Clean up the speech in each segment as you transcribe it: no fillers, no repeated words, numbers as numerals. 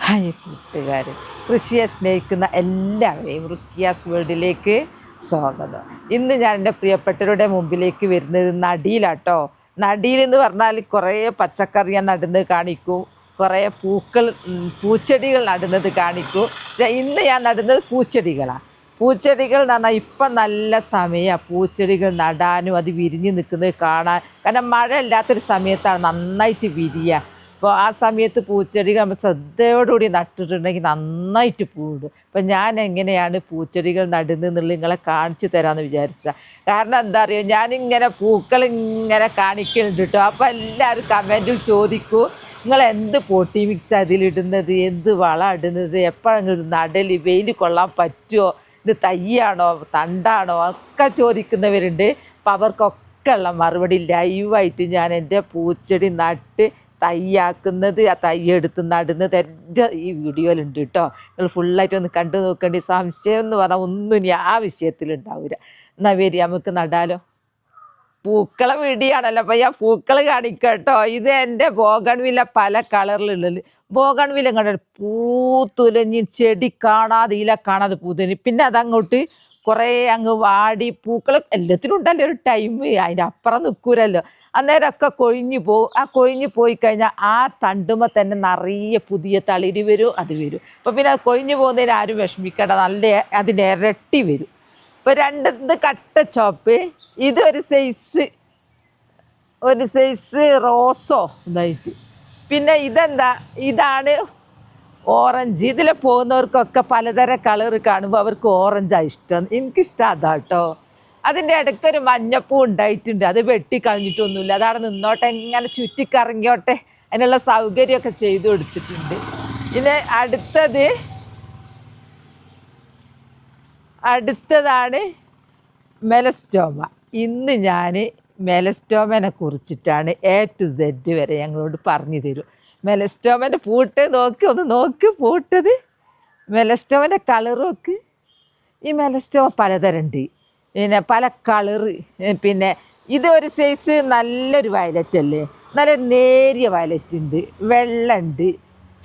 Hi കൂട്ടുകാർ, കൃഷിയെ സ്നേഹിക്കുന്ന എല്ലാവരെയും റുക്കിയാസ് വേൾഡിലേക്ക് സ്വാഗതം. ഇന്ന് ഞാൻ എൻ്റെ പ്രിയപ്പെട്ടവരുടെ മുമ്പിലേക്ക് വരുന്നത് നടിയിലാട്ടോ. നടിയിൽ എന്ന് പറഞ്ഞാൽ കുറേ പച്ചക്കറി ഞാൻ നടുന്നത് കാണിക്കും, കുറേ പൂച്ചെടികൾ നടുന്നത് കാണിക്കും. പക്ഷേ ഇന്ന് ഞാൻ നടുന്നത് പൂച്ചെടികളാണ്. പൂച്ചെടികൾ എന്ന് പറഞ്ഞാൽ ഇപ്പം നല്ല സമയമാണ് പൂച്ചെടികൾ നടാനും അത് വിരിഞ്ഞ് നിൽക്കുന്നത് കാണാൻ. കാരണം മഴ ഇല്ലാത്തൊരു സമയത്താണ് നന്നായിട്ട് വിരിയുക. അപ്പോൾ ആ സമയത്ത് പൂച്ചെടികൾ നമ്മൾ ശ്രദ്ധയോടുകൂടി നട്ടിട്ടുണ്ടെങ്കിൽ നന്നായിട്ട് പൂവിടും. അപ്പം ഞാൻ എങ്ങനെയാണ് പൂച്ചെടികൾ നടുന്നതെന്നുള്ളത് നിങ്ങളെ കാണിച്ചു തരാമെന്ന് വിചാരിച്ച. കാരണം എന്താ അറിയുമോ, ഞാനിങ്ങനെ പൂക്കൾ ഇങ്ങനെ കാണിക്കുന്നുണ്ട് കേട്ടോ. അപ്പോൾ എല്ലാവരും കമൻറ്റിൽ ചോദിക്കൂ, നിങ്ങൾ എന്ത് പോട്ടി മിക്സ് അതിലിടുന്നത്, എന്ത് വളം ഇടുന്നത്, എപ്പോഴെങ്കിലും ഇത് നടൽ, വെയിൽ കൊള്ളാൻ പറ്റുമോ, ഇത് തയ്യാണോ തണ്ടാണോ ഒക്കെ ചോദിക്കുന്നവരുണ്ട്. അപ്പം അവർക്കൊക്കെ ഉള്ള മറുപടി ലൈവായിട്ട് ഞാൻ എൻ്റെ പൂച്ചെടി നട്ട് തയ്യാക്കുന്നത്, ആ തയ്യെടുത്ത് നടുന്നത് എൻ്റെ ഈ വീഡിയോയിലുണ്ട് കേട്ടോ. നിങ്ങൾ ഫുള്ളായിട്ട് ഒന്ന് കണ്ടു നോക്കേണ്ടി. സംശയം എന്ന് പറഞ്ഞാൽ ഒന്നും ഇനി ആ വിഷയത്തിലുണ്ടാവില്ല. എന്നാൽ വരി നമുക്ക് നടാലോ. പൂക്കളെ വീഡിയോയാണല്ലോ അപ്പം ഞാൻ പൂക്കൾ കാണിക്കാം കേട്ടോ. ഇത് എൻ്റെ ബോഗൺവില്ല പല കളറിലുള്ളത്. ബോഗൺവില്ല കണ്ട പൂത്തുലഞ്ഞ് ചെടി കാണാതെ ഇല കാണാതെ പൂത്തുലഞ്ഞ്, പിന്നെ അതങ്ങോട്ട് കുറേ അങ്ങ് വാടി പൂക്കൾ എല്ലാത്തിനും ഉണ്ടല്ലോ ഒരു ടൈം, അതിൻ്റെ അപ്പുറം നിൽക്കൂരല്ലോ. അന്നേരമൊക്കെ കൊഴിഞ്ഞു പോകും. ആ കൊഴിഞ്ഞു പോയി കഴിഞ്ഞാൽ ആ തണ്ടുമ്പോൾ തന്നെ നിറയെ പുതിയ തളിര് വരും, അത് വരും. അപ്പോൾ പിന്നെ അത് കൊഴിഞ്ഞു പോകുന്നതിന് ആരും വിഷമിക്കേണ്ട, നല്ല അതിൻ്റെ ഇരട്ടി വരും. ഇപ്പോൾ ഇത് കട്ട ചോപ്പ്, ഇത് ഒരു സൈസ് റോസോ ഇതായിട്ട്. പിന്നെ ഇതെന്താ, ഇതാണ് ഓറഞ്ച്. ഇതിൽ പോകുന്നവർക്കൊക്കെ പലതരം കളർ കാണുമ്പോൾ അവർക്ക് ഓറഞ്ചാണ് ഇഷ്ടം. എനിക്കിഷ്ടം അതാണ് കേട്ടോ. അതിൻ്റെ ഇടയ്ക്കൊരു മഞ്ഞപ്പൂ ഉണ്ടായിട്ടുണ്ട്, അത് വെട്ടിക്കളഞ്ഞിട്ടൊന്നുമില്ല, അതവിടെ നിന്നോട്ടെ, ഇങ്ങനെ ചുറ്റിക്കറങ്ങിയോട്ടെ, അതിനുള്ള സൗകര്യമൊക്കെ ചെയ്തു കൊടുത്തിട്ടുണ്ട്. പിന്നെ അടുത്തതാണ് മെലസ്റ്റോമ. ഇന്ന് ഞാൻ മെലസ്റ്റോമനെ കുറിച്ചിട്ടാണ് A to Z വരെ ഞങ്ങളോട് പറഞ്ഞു തരും. മെലസ്റ്റോമൻ്റെ പൂട്ട് നോക്ക് പൂട്ടത്, മെലസ്റ്റോമൻ്റെ കളർ നോക്ക്. ഈ മെലസ്റ്റോമ പലതരം ഉണ്ട്, പിന്നെ പല കളറ്. പിന്നെ ഇത് ഒരു സൈസ് നല്ലൊരു വയലറ്റ് അല്ലേ, നല്ല നേരിയ വയലറ്റ് ഉണ്ട്, വെള്ളുണ്ട്,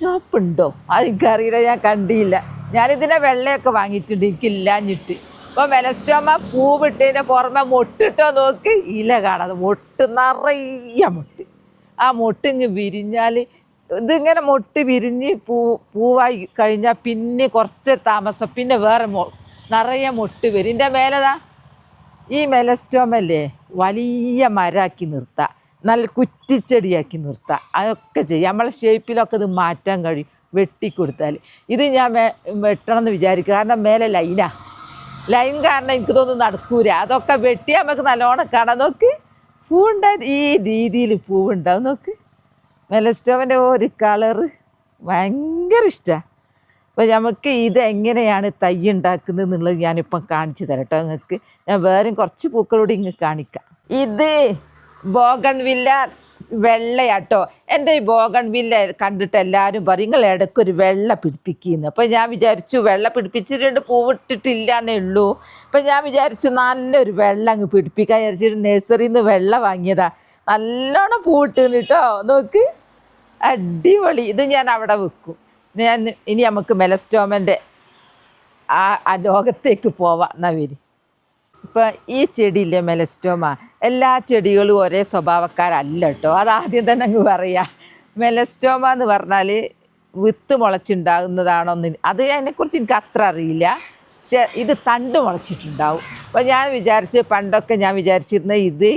ചുവപ്പുണ്ടോ അതെനിക്കറിയില്ല, ഞാൻ കണ്ടില്ല. ഞാനിതിനെ വെള്ളയൊക്കെ വാങ്ങിയിട്ടുണ്ട്, എനിക്കില്ലാഞ്ഞിട്ട്. അപ്പോൾ മെലസ്റ്റോമ പൂവിട്ടതിൻ്റെ പുറമെ മൊട്ടിട്ടോ നോക്ക്, ഇല കാണാതെ മൊട്ട് നിറയെ മൊട്ട്. ആ മൊട്ട് ഇങ്ങ് വിരിഞ്ഞാൽ ഇതിങ്ങനെ മൊട്ട് വിരിഞ്ഞ് പൂവായി കഴിഞ്ഞാൽ പിന്നെ കുറച്ച് താമസം പിന്നെ വേറെ നിറയെ മൊട്ട് വരും. ഇതിൻ്റെ മേലതാ ഈ മെലസ്റ്റോമല്ലേ വലിയ മരമാക്കി നിർത്താം, നല്ല കുറ്റിച്ചെടിയാക്കി നിർത്താം, അതൊക്കെ ചെയ്യും. നമ്മളെ ഷേപ്പിലൊക്കെ ഇത് മാറ്റാൻ കഴിയും വെട്ടിക്കൊടുത്താൽ. ഇത് ഞാൻ വെട്ടണം എന്ന് വിചാരിക്കുക, കാരണം മേലെ ലൈൻ കാരണം എനിക്ക് തോന്നുന്നു നടക്കൂല. അതൊക്കെ വെട്ടി നമുക്ക് നല്ലോണം കാണാം. നോക്ക് പൂവുണ്ടായത് ഈ രീതിയിൽ പൂവുണ്ടാവും. നോക്ക് മെലസ്റ്റോമൻ്റെ ഒരു കളറ് ഭയങ്കര ഇഷ്ടമാണ്. അപ്പോൾ നമുക്ക് ഇത് എങ്ങനെയാണ് തൈ ഉണ്ടാക്കുന്നത് എന്നുള്ളത് ഞാനിപ്പം കാണിച്ചു തരാം കേട്ടോ നിങ്ങൾക്ക്. ഞാൻ വേറെയും കുറച്ച് പൂക്കളോട് ഇങ്ങ് കാണിക്കാം. ഇത് ബോഗൺവില്ല വെള്ളയാട്ടോ. എൻ്റെ ഈ ബോഗൺവില്ല കണ്ടിട്ട് എല്ലാവരും പറയും നിങ്ങൾ ഇടയ്ക്കൊരു വെള്ള പിടിപ്പിക്കുന്നു. അപ്പോൾ ഞാൻ വിചാരിച്ചു വെള്ള പിടിപ്പിച്ചിട്ടുണ്ട്, പൂവിട്ടിട്ടില്ല എന്നേ ഉള്ളൂ. അപ്പം ഞാൻ വിചാരിച്ചു നല്ലൊരു വെള്ളം അങ്ങ് പിടിപ്പിക്കാൻ വിചാരിച്ചിട്ട് നഴ്സറിയിൽ നിന്ന് വെള്ള വാങ്ങിയതാ. നല്ലോണം പൂവിട്ടുന്നു കേട്ടോ. നോക്ക് അടിപൊളി. ഇത് ഞാൻ അവിടെ വെക്കും. ഇനി നമുക്ക് മെലസ്റ്റോമൻ്റെ ആ ലോകത്തേക്ക് പോവാം. എന്നാ വരി. ഇപ്പോൾ ഈ ചെടിയില്ലേ മെലസ്റ്റോമ, എല്ലാ ചെടികളും ഒരേ സ്വഭാവക്കാരല്ല കേട്ടോ. അതാദ്യം തന്നെ അങ്ങ് പറയാം. മെലസ്റ്റോമ എന്ന് പറഞ്ഞാൽ വിത്ത് മുളച്ചുണ്ടാകുന്നതാണോന്ന് അതിനെക്കുറിച്ച് എനിക്ക് അത്ര അറിയില്ല. പക്ഷേ ഇത് തണ്ട് മുളച്ചിട്ടുണ്ടാവും. അപ്പോൾ ഞാൻ പണ്ടൊക്കെ ഞാൻ വിചാരിച്ചിരുന്നത് ഇത്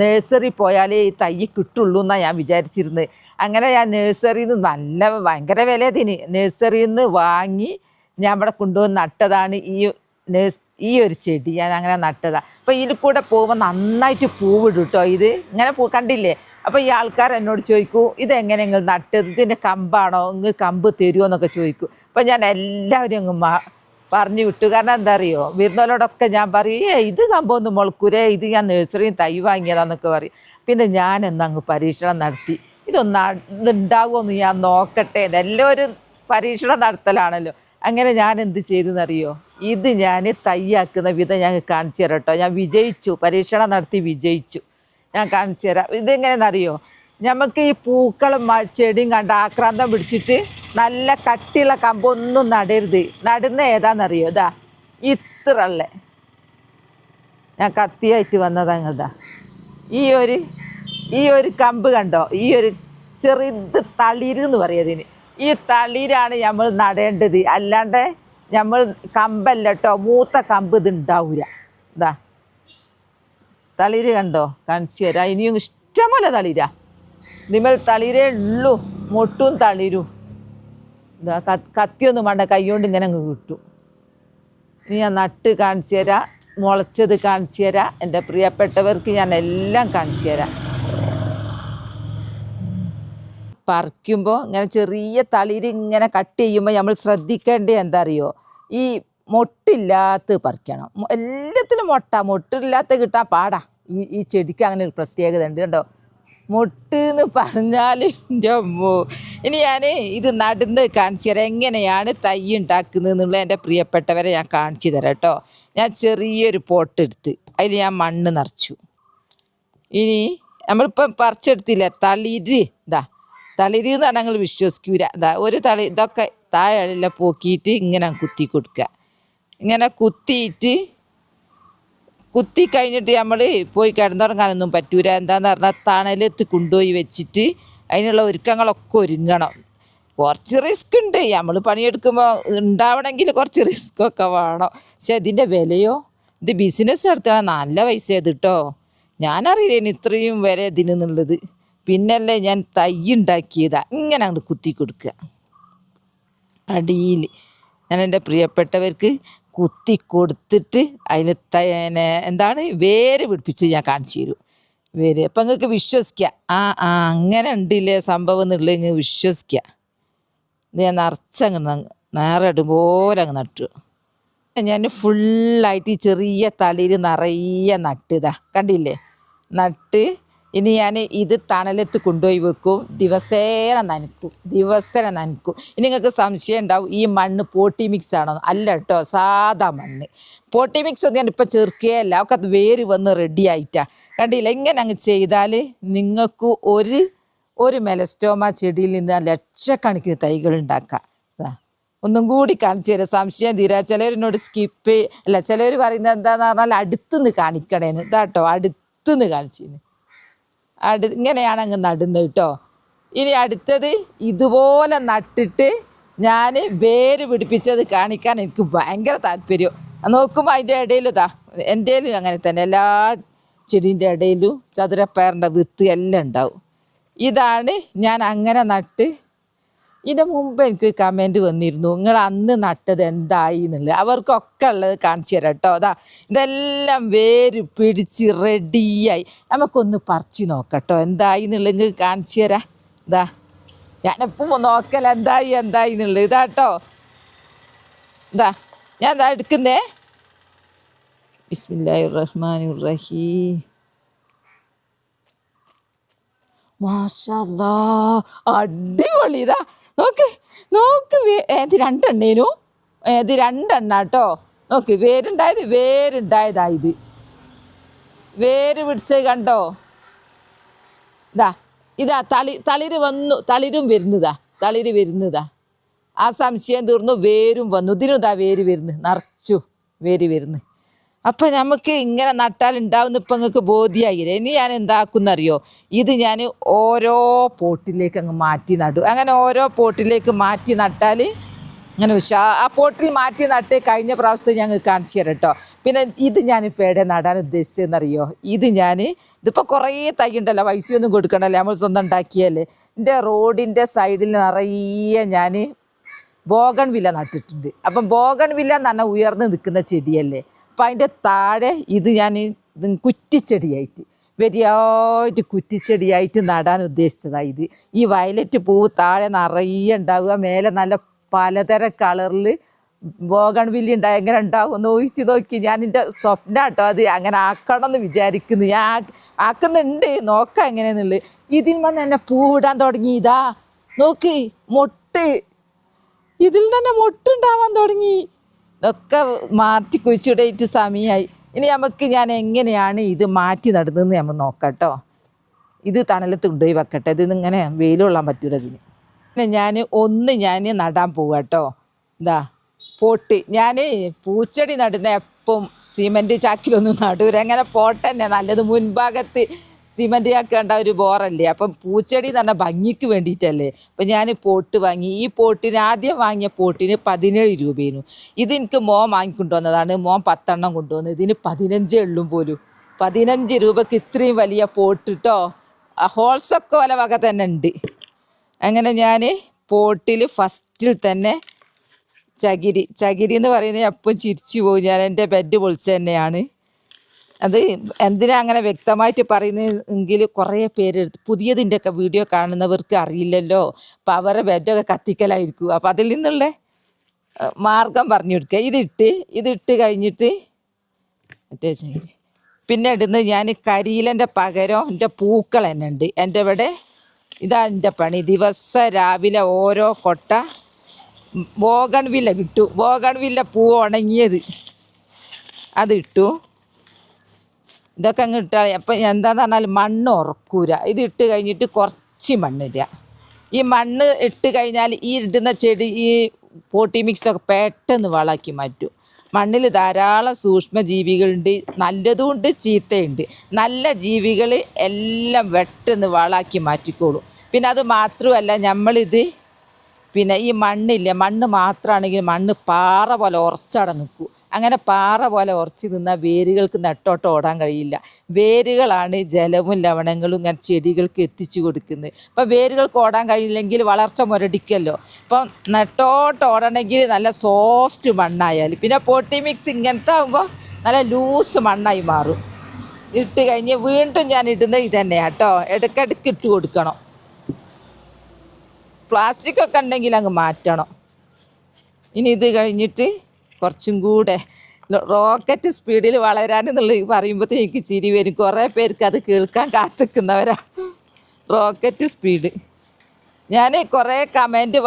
നഴ്സറി പോയാലേ ഈ തൈ കിട്ടുള്ളൂ എന്നാണ് ഞാൻ വിചാരിച്ചിരുന്നത്. അങ്ങനെ ഞാൻ നഴ്സറിയിൽ നിന്ന് ഭയങ്കര വില ഇതിന്, നഴ്സറിയിൽ നിന്ന് വാങ്ങി ഞാൻ ഇവിടെ കൊണ്ടുവന്ന് നട്ടതാണ് ഈ ഒരു ചെടി. ഞാൻ അങ്ങനെ നട്ടതാണ്. അപ്പോൾ ഇതിൽ കൂടെ പോകുമ്പോൾ നന്നായിട്ട് പൂവിടും കേട്ടോ. ഇത് ഇങ്ങനെ കണ്ടില്ലേ. അപ്പോൾ ഈ ആൾക്കാർ എന്നോട് ചോദിക്കൂ ഇതെങ്ങനെ നിങ്ങൾ നട്ടത്, ഇതിൻ്റെ കമ്പാണോ, നിങ്ങൾ കമ്പ് തരുമോ എന്നൊക്കെ ചോദിക്കും. അപ്പോൾ ഞാൻ എല്ലാവരും അങ്ങ് പറഞ്ഞു വിട്ടു. കാരണം എന്താ അറിയോ, വരുന്നവരോടൊക്കെ ഞാൻ പറയും ഇത് കമ്പൊന്നും മുളക്കൂരേ, ഇത് ഞാൻ നഴ്സറിയിൽ തൈ വാങ്ങിയതാന്നൊക്കെ പറയും. പിന്നെ ഞാനെന്നങ്ങ് പരീക്ഷണം നടത്തി, ഇതുണ്ടാകുമെന്ന് ഞാൻ നോക്കട്ടെ. എല്ലാവരും പരീക്ഷണം നടത്തലാണല്ലോ. അങ്ങനെ ഞാൻ എന്ത് ചെയ്തെന്നറിയോ, ഇത് ഞാൻ തയ്യാക്കുന്ന വിധം ഞാൻ കാണിച്ചു തരാം കേട്ടോ. ഞാൻ വിജയിച്ചു, പരീക്ഷണം നടത്തി വിജയിച്ചു. ഞാൻ കാണിച്ചു തരാം. ഇതെങ്ങനെയെന്നറിയോ, നമുക്ക് ഈ പൂക്കളും ചെടിയും കണ്ട് ആക്രാന്തം പിടിച്ചിട്ട് നല്ല കട്ടിയുള്ള കമ്പൊന്നും നടരുത്. നടുന്ന ഏതാണെന്നറിയോ? ഇതാ ഇത്രയുള്ള ഞാൻ കത്തിയായിട്ട് വന്നതങ്ങൾതാ ഈ ഒരു കമ്പ് കണ്ടോ? ഈ ഒരു ചെറുത് തളിര് എന്ന് പറയുന്നതിന് ഈ തളിരാണ് നമ്മൾ നടേണ്ടത്. അല്ലാണ്ട് നമ്മൾ കമ്പല്ല കേട്ടോ, മൂത്ത കമ്പ് ഇത് ഉണ്ടാവില്ല. ഇതാ തളിര് കണ്ടോ? കാണിച്ചു തരാം. ഇനിയും ഇഷ്ടംപോലെ തളിരാ. ഇതിമേൽ തളിരേ ഉള്ളൂ, മൊട്ടും തളിരും. ഇതാ കത്തിയൊന്നും വേണ്ട, കൈകൊണ്ട് ഇങ്ങനെ അങ്ങ് കിട്ടും. ഇനി ഞാൻ നട്ട് കാണിച്ചു തരാം, മുളച്ചത് കാണിച്ചു തരാം. എൻ്റെ പ്രിയപ്പെട്ടവർക്ക് ഞാൻ എല്ലാം കാണിച്ചു തരാം. പറിക്കുമ്പോൾ ഇങ്ങനെ ചെറിയ തളിര് ഇങ്ങനെ കട്ട് ചെയ്യുമ്പോൾ നമ്മൾ ശ്രദ്ധിക്കേണ്ടത് എന്താ അറിയോ? ഈ മൊട്ടില്ലാത്ത പറിക്കണം. എല്ലാത്തിലും മൊട്ടില്ലാത്ത കിട്ടാൻ പാടാ. ഈ ചെടിക്ക് അങ്ങനെ ഒരു പ്രത്യേകത ഉണ്ട് കേട്ടോ. മൊട്ട് എന്ന് പറഞ്ഞാൽ എൻ്റെ അമ്മോ. ഇനി ഞാൻ ഇത് നടുന്ന് കാണിച്ചു തരാം, എങ്ങനെയാണ് തൈ ഉണ്ടാക്കുന്നത് എന്നുള്ള എൻ്റെ പ്രിയപ്പെട്ടവരെ ഞാൻ കാണിച്ചു തരാം കേട്ടോ. ഞാൻ ചെറിയൊരു പോട്ടെടുത്ത് അതിൽ ഞാൻ മണ്ണ് നിറച്ചു. ഇനി നമ്മളിപ്പം പറിച്ചെടുത്തില്ല തളിര്, ഇതാ തളിര് എന്ന് പറഞ്ഞാൽ ഞങ്ങൾ വിശ്വസിക്കൂല. ഇതാ ഒരു ഇതൊക്കെ താഴെല്ലാം പോക്കിയിട്ട് ഇങ്ങനെ കുത്തി കൊടുക്കുക. ഇങ്ങനെ കുത്തി കഴിഞ്ഞിട്ട് നമ്മൾ പോയി കിടന്നുറങ്ങാനൊന്നും പറ്റൂല. എന്താണെന്ന് പറഞ്ഞാൽ തണലത്ത് കൊണ്ടുപോയി വെച്ചിട്ട് അതിനുള്ള ഒരുക്കങ്ങളൊക്കെ ഒരുങ്ങണം. കുറച്ച് റിസ്ക് ഉണ്ട്. നമ്മൾ പണിയെടുക്കുമ്പോൾ ഉണ്ടാവണമെങ്കിൽ കുറച്ച് റിസ്ക്കൊക്കെ വേണം. പക്ഷെ ഇതിൻ്റെ വിലയോ, ഇത് ബിസിനസ് നടത്തണം, നല്ല പൈസ ഇത് കേട്ടോ. ഞാനറിയില്ല ഇത്രയും വില ഇതിനെന്നുള്ളത്. പിന്നല്ലേ ഞാൻ തൈ ഉണ്ടാക്കിയതാ. ഇങ്ങനെ അങ്ങോട്ട് കുത്തി കൊടുക്കുക അടിയിൽ. ഞാൻ എൻ്റെ പ്രിയപ്പെട്ടവർക്ക് കുത്തി കൊടുത്തിട്ട് അതിൽ എന്താണ് വേര് പിടിപ്പിച്ച് ഞാൻ കാണിച്ചു തരും. വേര് അപ്പം നിങ്ങൾക്ക് വിശ്വസിക്കുക. അങ്ങനെ ഉണ്ടില്ലേ സംഭവം എന്നുള്ളത് നിങ്ങൾക്ക് വിശ്വസിക്കുക. ഇത് ഞാൻ നിറച്ചങ്ങ് നേരിടുപോലെ അങ്ങ് നട്ടു. ഞാൻ ഫുള്ളായിട്ട് ഈ ചെറിയ തളിര് നിറയെ നട്ടതാ, കണ്ടില്ലേ? നട്ട് ഇനി ഞാൻ ഇത് തണലത്ത് കൊണ്ടുപോയി വെക്കും. ദിവസേന നനക്കും. ഇനി നിങ്ങൾക്ക് സംശയം ഉണ്ടാവും ഈ മണ്ണ് പോട്ടി മിക്സ് ആണോ? അല്ല കേട്ടോ, സാധാ മണ്ണ്. പോട്ടി മിക്സ് ഒന്നും ഞാനിപ്പോൾ ചേർക്കുകയല്ല, ഒക്കെ അത് വേര് വന്ന് റെഡി ആയിട്ടാണ്. കണ്ടില്ല? ഇങ്ങനെ അങ്ങ് ചെയ്താൽ നിങ്ങൾക്ക് ഒരു മെലസ്റ്റോമ ചെടിയിൽ നിന്ന് ലക്ഷക്കണക്കിന് തൈകൾ ഉണ്ടാക്കാം. ഒന്നും കൂടി കാണിച്ചു തരാം, സംശയം തീരാ. ചിലവരിനോട് ചിലവർ പറയുന്നത് എന്താന്ന് പറഞ്ഞാൽ അടുത്തുനിന്ന് കാണിക്കണേന്ന്. ഇതാട്ടോ അടുത്തുനിന്ന് കാണിച്ചിന്. ഇങ്ങനെയാണ് അങ്ങ് നടുന്നത് കേട്ടോ. ഇനി അടുത്തത് ഇതുപോലെ നട്ടിട്ട് ഞാൻ വേര് പിടിപ്പിച്ചത് കാണിക്കാൻ എനിക്ക് ഭയങ്കര താല്പര്യം. നോക്കുമ്പോൾ അതിൻ്റെ ഇടയിൽ എൻ്റെ അങ്ങനെ തന്നെ എല്ലാ ചെടീൻ്റെ ഇടയിലും ചതുരപ്പയറിൻ്റെ വിത്ത് എല്ലാം ഉണ്ടാവും. ഇതാണ് ഞാൻ അങ്ങനെ നട്ട്. ഇതിൻ്റെ മുമ്പ് എനിക്ക് കമൻറ്റ് വന്നിരുന്നു, നിങ്ങൾ അന്ന് നട്ടത് എന്തായി എന്നുള്ളത്. അവർക്കൊക്കെ ഉള്ളത് കാണിച്ചു തരാം കേട്ടോ. ഇതെല്ലാം വേര് പിടിച്ച് റെഡിയായി. നമുക്കൊന്ന് പറിച്ച് നോക്കട്ടോ എന്തായി എന്നുള്ളത്. നിങ്ങൾക്ക് കാണിച്ചു തരാം. ഞാനെപ്പം നോക്കല എന്തായി എന്നുള്ളത്. ഇതാട്ടോ ഞാൻ എടുക്കുന്നേ. ബിസ്മില്ലാഹിർ റഹ്മാനിർ റഹീം. മാഷാ അല്ലാഹ്, അടിപൊളി. നോക്ക് ഇത് രണ്ടെണ്ണേനു, ഇത് രണ്ടെണ്ണാട്ടോ. നോക്ക് വേരുണ്ടായതായത്. വേര് പിടിച്ചത് കണ്ടോ? ഇതാ തളിര് വന്നു, തളിരും വരുന്നതാ. ആ സംശയം തീർന്നു, വേരും വന്നു. ഇതിനും വേര് വരുന്നു, നിറച്ചു വേര് വരുന്നു. അപ്പം നമുക്ക് ഇങ്ങനെ നട്ടാൽ ഉണ്ടാവുന്ന ഇപ്പം നിങ്ങൾക്ക് ബോധ്യമായില്ലേ. ഇനി ഞാൻ എന്താക്കുന്നറിയോ? ഇത് ഞാൻ ഓരോ പോട്ടിലേക്ക് അങ്ങ് മാറ്റി നടും. അങ്ങനെ ഓരോ പോട്ടിലേക്ക് മാറ്റി നട്ടാൽ അങ്ങനെ ആ പോട്ടിൽ മാറ്റി നട്ട് കഴിഞ്ഞ പ്രാവശ്യത്തെ ഞങ്ങൾ കാണിച്ചു തരാം കേട്ടോ. പിന്നെ ഇത് ഞാനിപ്പോൾ എവിടെ നടാൻ ഉദ്ദേശിച്ചതെന്നറിയോ? ഇതിപ്പോൾ കുറേ തൈ ഉണ്ടല്ലോ, പൈസയൊന്നും കൊടുക്കണ്ടല്ലോ, നമ്മൾ സ്വന്തം ഉണ്ടാക്കിയല്ലേ. എൻ്റെ റോഡിൻ്റെ സൈഡിൽ നിറയെ ഞാൻ ബോഗൺവില്ല നട്ടിട്ടുണ്ട്. അപ്പം ബോഗൺവില്ല എന്ന് പറഞ്ഞാൽ ഉയർന്ന് നിൽക്കുന്ന ചെടിയല്ലേ. അപ്പം അതിൻ്റെ താഴെ ഇത് ഞാൻ കുറ്റിച്ചെടിയായിട്ട് വലിയായിട്ട് കുറ്റിച്ചെടിയായിട്ട് നടാൻ ഉദ്ദേശിച്ചതാണ്. ഈ വയലറ്റ് പൂവ് താഴെ നിറയെ ഉണ്ടാവുക, മേലെ നല്ല പലതരം കളറിൽ ബോഗൺവില്ല എങ്ങനെ ഉണ്ടാവും എന്ന് ഊഹിച്ച് നോക്കി. ഞാൻ എൻ്റെ സ്വപ്നം കേട്ടോ, അത് അങ്ങനെ ആക്കണം എന്ന് വിചാരിക്കുന്നു. ഞാൻ ആക്കുന്നുണ്ട്, നോക്കാം എങ്ങനെയാണെന്നുള്ളത്. ഇതിൽ വന്ന് തന്നെ പൂവിടാൻ തുടങ്ങി. നോക്ക്, ഇതിൽ തന്നെ മൊട്ടുണ്ടാവാൻ തുടങ്ങി. ഇതൊക്കെ മാറ്റി കുഴിച്ചിടയിട്ട് സമയമായി. ഇനി ഞാൻ എങ്ങനെയാണ് ഇത് മാറ്റി നടുന്നതെന്ന് നമ്മൾ നോക്കാം കേട്ടോ. ഇത് തണലത്ത് കൊണ്ടുപോയി വെക്കട്ടെ, ഇതിങ്ങനെ വെയിൽ കൊള്ളാൻ പറ്റൂല ഇതിന്. പിന്നെ ഞാൻ നടാൻ പോവാ കേട്ടോ. എന്താ പോട്ട് ഞാൻ പൂച്ചെടി നടുന്ന എപ്പം സിമൻറ്റ് ചാക്കിലൊന്നും നടൂര, അങ്ങനെ പോട്ട് തന്നെ നല്ലത്. മുൻഭാഗത്ത് സിമൻറ്റ് ചാക്ക് കണ്ട ഒരു ബോറല്ലേ, അപ്പം പൂച്ചെടി എന്ന് പറഞ്ഞാൽ ഭംഗിക്ക് വേണ്ടിയിട്ടല്ലേ. അപ്പം ഞാൻ പോട്ട് വാങ്ങി. ഈ പോട്ടിന് ആദ്യം വാങ്ങിയ പോട്ടിന് 17 രൂപയേനു. ഇതെനിക്ക് മോൻ വാങ്ങിക്കൊണ്ടുവന്നതാണ്. മോൻ 10 എണ്ണം കൊണ്ടുവന്നു. ഇതിന് 15 ഉള്ളും പോലും. 15 രൂപക്ക് ഇത്രയും വലിയ പോട്ട് കേട്ടോ. ഹോൾസൊക്കെ വില വക തന്നെ ഉണ്ട്. അങ്ങനെ ഞാൻ പോട്ടിൽ ഫസ്റ്റിൽ തന്നെ ചകിരി എന്ന് പറയുന്നത് എപ്പം ചിരിച്ചു പോകും ഞാൻ. എൻ്റെ ബെഡ് പൊളിച്ച തന്നെയാണ് അത്. എന്തിനാ അങ്ങനെ വ്യക്തമായിട്ട് പറയുന്നതെങ്കിൽ കുറേ പേര് പുതിയതിൻ്റെ ഒക്കെ വീഡിയോ കാണുന്നവർക്ക് അറിയില്ലല്ലോ, അപ്പം അവരുടെ ബെഡൊക്കെ കത്തിക്കലായിരിക്കും. അപ്പം അതിൽ നിന്നുള്ള മാർഗം പറഞ്ഞു കൊടുക്കുക. ഇതിട്ട് കഴിഞ്ഞിട്ട് മറ്റേ ചകിരി പിന്നെ ഇടുന്നത് ഞാൻ കരിയിലൻ്റെ പകരം എൻ്റെ പൂക്കൾ തന്നെ ഉണ്ട്. എൻ്റെ ഇവിടെ ഇതാ എൻ്റെ പണി. ദിവസം രാവിലെ ഓരോ കൊട്ട ബോഗൺവില്ല കിട്ടും. ബോഗൺവില്ല പൂ ഉണങ്ങിയത് അതിട്ടു. ഇതൊക്കെ അങ്ങ് ഇട്ടാൽ അപ്പം എന്താന്ന് പറഞ്ഞാൽ മണ്ണ് ഉറക്കൂല. ഇത് ഇട്ട് കഴിഞ്ഞിട്ട് കുറച്ച് മണ്ണിടുക. ഈ മണ്ണ് ഇട്ട് കഴിഞ്ഞാൽ ഈ ഇടുന്ന ചെടി ഈ പോട്ടി മിക്സൊക്കെ പെട്ടെന്ന് വളാക്കി മാറ്റും. മണ്ണിൽ ധാരാളം സൂക്ഷ്മജീവികളുണ്ട്, നല്ലതുമുണ്ട് ചീത്തയുണ്ട്. നല്ല ജീവികൾ എല്ലാം പെട്ടെന്ന് വളാക്കി മാറ്റിക്കോളും. പിന്നെ അത് മാത്രമല്ല, നമ്മളിത് പിന്നെ ഈ മണ്ണില്ലേ, മണ്ണ് മാത്രമാണെങ്കിൽ മണ്ണ് പാറ പോലെ ഉറച്ചവിടെ നിൽക്കും. അങ്ങനെ പാറ പോലെ ഉറച്ച് നിന്നാൽ വേരുകൾക്ക് നെട്ടോട്ട് ഓടാൻ കഴിയില്ല. വേരുകളാണ് ജലവും ലവണങ്ങളും ഇങ്ങനെ ചെടികൾക്ക് എത്തിച്ചു കൊടുക്കുന്നത്. അപ്പോൾ വേരുകൾക്ക് ഓടാൻ കഴിയില്ലെങ്കിൽ വളർച്ച മുരടിക്കല്ലോ. അപ്പം നെട്ടോട്ട് ഓടണമെങ്കിൽ നല്ല സോഫ്റ്റ് മണ്ണായാൽ, പിന്നെ പോട്ടി മിക്സ് ഇങ്ങനത്തെ ആകുമ്പോൾ നല്ല ലൂസ് മണ്ണായി മാറും. ഇട്ട് കഴിഞ്ഞ് വീണ്ടും ഞാൻ ഇടുന്നത് ഇതന്നെയാണ് കേട്ടോ. ഇടയ്ക്കിടയ്ക്ക് ഇട്ട് കൊടുക്കണം. പ്ലാസ്റ്റിക്കൊക്കെ ഉണ്ടെങ്കിൽ അങ്ങ് മാറ്റണം. ഇനി ഇത് കഴിഞ്ഞിട്ട് കുറച്ചും കൂടെ റോക്കറ്റ് സ്പീഡിൽ വളരാനെന്നുള്ളത് പറയുമ്പോഴത്തേക്ക് എനിക്ക് ചിരി വരും. കുറേ പേർക്ക് അത് കേൾക്കാൻ കാത്തിക്കുന്നവരാ. റോക്കറ്റ് സ്പീഡ് ഞാൻ കുറേ കമൻറ്റ്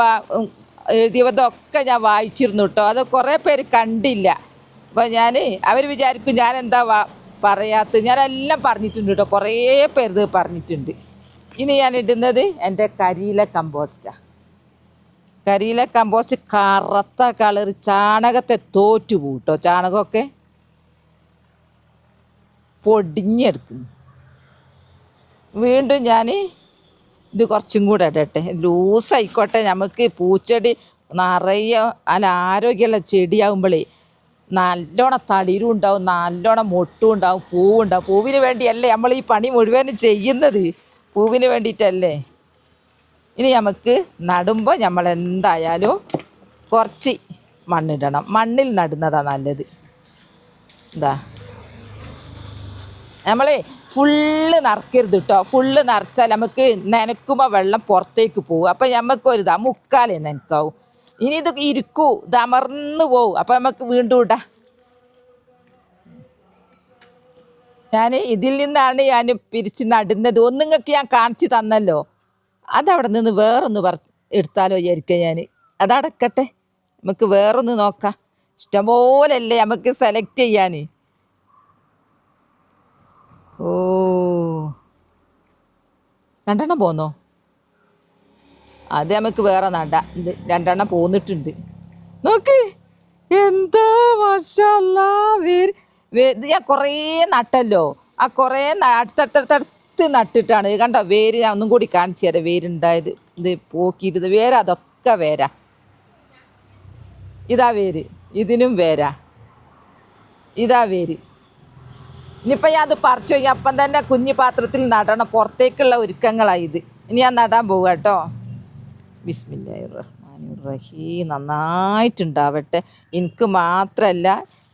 എഴുതിയതൊക്കെ ഞാൻ വായിച്ചിരുന്നു കേട്ടോ. അത് കുറേ പേര് കണ്ടില്ല. അപ്പോൾ അവർ വിചാരിക്കും ഞാൻ എന്താ പറയാത്തത്. ഞാനെല്ലാം പറഞ്ഞിട്ടുണ്ട് കേട്ടോ. കുറേ പേര് പറഞ്ഞിട്ടുണ്ട്. ഇനി ഞാൻ ഇടുന്നത് എൻ്റെ കരിയില കമ്പോസ്റ്റാണ്. കരിയില കമ്പോസ്റ്റ് കറുത്ത കളർ, ചാണകത്തെ തോറ്റു പോകും കേട്ടോ. ചാണകമൊക്കെ പൊടിഞ്ഞെടുക്കുന്നു. വീണ്ടും ഞാൻ ഇത് കുറച്ചും കൂടെ ഇടട്ടെ, ലൂസായിക്കോട്ടെ. നമുക്ക് പൂച്ചെടി നിറയെ നല്ല ആരോഗ്യമുള്ള ചെടിയാകുമ്പോഴേ നല്ലോണം തളിരും ഉണ്ടാവും, നല്ലോണം മൊട്ടും ഉണ്ടാവും, പൂവുണ്ടാവും. പൂവിന് വേണ്ടിയല്ലേ നമ്മൾ ഈ പണി മുഴുവനും ചെയ്യുന്നത്, പൂവിന് വേണ്ടിയിട്ടല്ലേ. ഇനി നമുക്ക് നടുമ്പോൾ നമ്മൾ എന്തായാലും കുറച്ച് മണ്ണിടണം. മണ്ണിൽ നടുന്നതാണ് നല്ലത്. എന്താ നമ്മൾ ഫുള്ള് നിറയ്ക്കരുത് കേട്ടോ. ഫുള്ള് നിറച്ചാൽ നമുക്ക് നനയ്ക്കുമ്പോൾ വെള്ളം പുറത്തേക്ക് പോകും. അപ്പം നമുക്കൊരിതാ മുക്കാലേ നനക്കാവും. ഇനി ഇത് ഇരിക്കൂ, ഇത് അമർന്ന് പോവും. അപ്പം നമുക്ക് വീണ്ടും ഇടാം. ഞാൻ ഇതിൽ നിന്നാണ് ഞാൻ പിരിച്ച് നടുന്നത്. ഒന്നുങ്ങൾക്ക് ഞാൻ കാണിച്ചു തന്നല്ലോ, അതവിടെ നിന്ന് വേറൊന്ന് എടുത്താലോ വിചാരിക്കുക ഞാൻ. അതടക്കട്ടെ, നമുക്ക് വേറൊന്ന് നോക്കാം. ഇഷ്ടംപോലല്ലേ നമുക്ക് സെലക്ട് ചെയ്യാൻ. ഓ 2 എണ്ണം പോന്നോ? അത് നമുക്ക് വേറെ നടാം. ഇത് 2 എണ്ണം പോന്നിട്ടുണ്ട്. നോക്ക് എന്താ മാഷാല്ലാ. ഇത് ഞാൻ കുറേ നട്ടല്ലോ. ആ കുറേ അടുത്തടുത്തടുത്ത് നട്ടിട്ടാണ്. ഇത് കണ്ടോ വേര്. ഞാൻ ഒന്നും കൂടി കാണിച്ചു തരാം വേരുണ്ടായത്. ഇത് പോക്കിയിരുത് വേര്, അതൊക്കെ വേരാ. ഇതാ വേര്, ഇതിനും വേരാ. ഇതാ വേര്. ഇനിയിപ്പോൾ ഞാൻ അത് പറിച്ചു കഴിഞ്ഞാൽ അപ്പം തന്നെ കുഞ്ഞു പാത്രത്തിൽ നടണം. പുറത്തേക്കുള്ള ഒരുക്കങ്ങളാണ് ഇത്. ഇനി ഞാൻ നടാൻ പോവുക കേട്ടോ. ബിസ്മില്ലാഹിർ റഹ്മാനിർ റഹീം. നന്നായിട്ടുണ്ടാവട്ടെ. എനിക്ക് മാത്രമല്ല,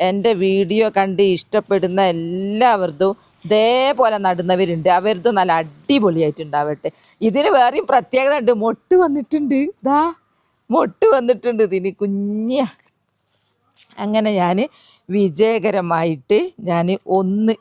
എൻ്റെ വീഡിയോ കണ്ട് ഇഷ്ടപ്പെടുന്ന എല്ലാവർക്കും ഇതേപോലെ നടുന്നവരുണ്ട്. അവരത് നല്ല അടിപൊളിയായിട്ടുണ്ടാവട്ടെ. ഇതിന് വേറെയും പ്രത്യേകത ഉണ്ട്. മൊട്ട് വന്നിട്ടുണ്ട്. ഇതാ മൊട്ട് വന്നിട്ടുണ്ട് ഇതിന് കുഞ്ഞ. അങ്ങനെ ഞാൻ വിജയകരമായിട്ട് ഒന്ന്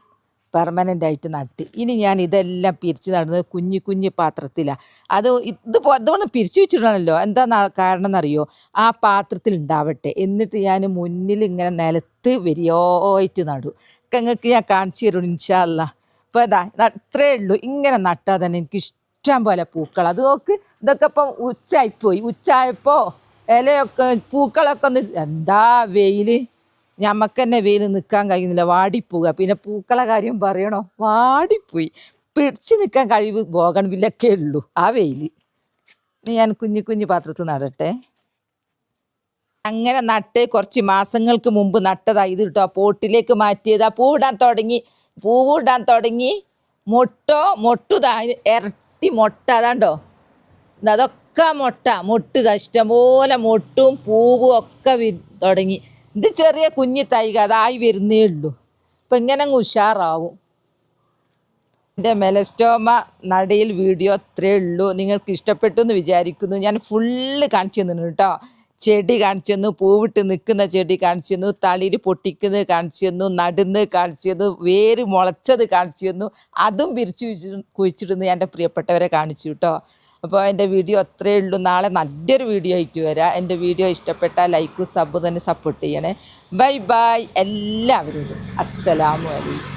പെർമനൻ്റായിട്ട് നട്ട്. ഇനി ഞാൻ ഇതെല്ലാം പിരിച്ച് നടുന്നത് കുഞ്ഞു കുഞ്ഞു പാത്രത്തിലാണ്. അതുകൊണ്ട് പിരിച്ചു വെച്ചിടണമല്ലോ. എന്താ കാരണം എന്നറിയോ? ആ പാത്രത്തിൽ ഉണ്ടാവട്ടെ. എന്നിട്ട് ഞാൻ മുന്നിൽ ഇങ്ങനെ നിലത്ത് വരിയായിട്ട് നടും. നിങ്ങൾക്ക് ഞാൻ കാണിച്ചു തരും ഇൻഷാ അല്ലാ. അപ്പോൾ അത്രേ ഉള്ളൂ. ഇങ്ങനെ നട്ടാൽ തന്നെ എനിക്ക് ഇഷ്ടം പോലെ പൂക്കൾ. അത് നോക്ക്, ഇതൊക്കെ ഇപ്പം ഉച്ചയായിപ്പോയി. ഉച്ചയായപ്പോൾ ഇലയൊക്കെ പൂക്കളൊക്കെ ഒന്ന് എന്താ വെയിൽ, ഞമ്മക്ക് തന്നെ വെയിൽ നിൽക്കാൻ കഴിയുന്നില്ല, വാടിപ്പോവുക. പിന്നെ പൂക്കളെ കാര്യം പറയണോ, വാടിപ്പോയി. പിടിച്ച് നിൽക്കാൻ കഴിവ് ബോഗൺവില്ലൊക്കെ ഉള്ളൂ ആ വെയിൽ. ഇനി ഞാൻ കുഞ്ഞു കുഞ്ഞു പാത്രത്തിൽ നടട്ടെ. അങ്ങനെ നട്ട് കുറച്ച് മാസങ്ങൾക്ക് മുമ്പ് നട്ടതാ ഇത് കേട്ടോ. പോട്ടിലേക്ക് മാറ്റിയതാ. പൂവിടാൻ തുടങ്ങി മൊട്ടുതാ ഇരട്ടി മൊട്ട. അതാണ്ടോ, അതൊക്കെ മൊട്ടുതാ, ഇഷ്ടംപോലെ മൊട്ടും പൂവും ഒക്കെ തുടങ്ങി. ഇത് ചെറിയ കുഞ്ഞി തൈക, അതായി വരുന്നേ ഉള്ളൂ. ഇപ്പം ഇങ്ങനെ അങ്ങ് ഉഷാറാവും. എൻ്റെ മെലസ്റ്റോമ നടയിൽ വീഡിയോ അത്രയേ ഉള്ളൂ. നിങ്ങൾക്ക് ഇഷ്ടപ്പെട്ടു എന്ന് വിചാരിക്കുന്നു. ഞാൻ ഫുള്ള് കാണിച്ചു തന്നു കേട്ടോ. ചെടി കാണിച്ചു തന്നു, പൂവിട്ട് നിൽക്കുന്ന ചെടി കാണിച്ചു തന്നു, തളിര് പൊട്ടിക്കുന്നത് കാണിച്ചു തന്നു, നടുന്നത് കാണിച്ചു തന്നു, വേര് മുളച്ചത് കാണിച്ചു തന്നു, അതും പിരിച്ചു കുഴിച്ചിടുന്നു എൻ്റെ പ്രിയപ്പെട്ടവരെ കാണിച്ചു കേട്ടോ. അപ്പോൾ എൻ്റെ വീഡിയോ അത്രയേ ഉള്ളൂ. നാളെ നല്ലൊരു വീഡിയോ ആയിട്ട് വരാം. എൻ്റെ വീഡിയോ ഇഷ്ടപ്പെട്ടാൽ ലൈക്കും സബ് തന്നെ സപ്പോർട്ട് ചെയ്യണേ. ബൈ ബൈ എല്ലാവരോടും. അസ്സലാമു അലൈക്കും.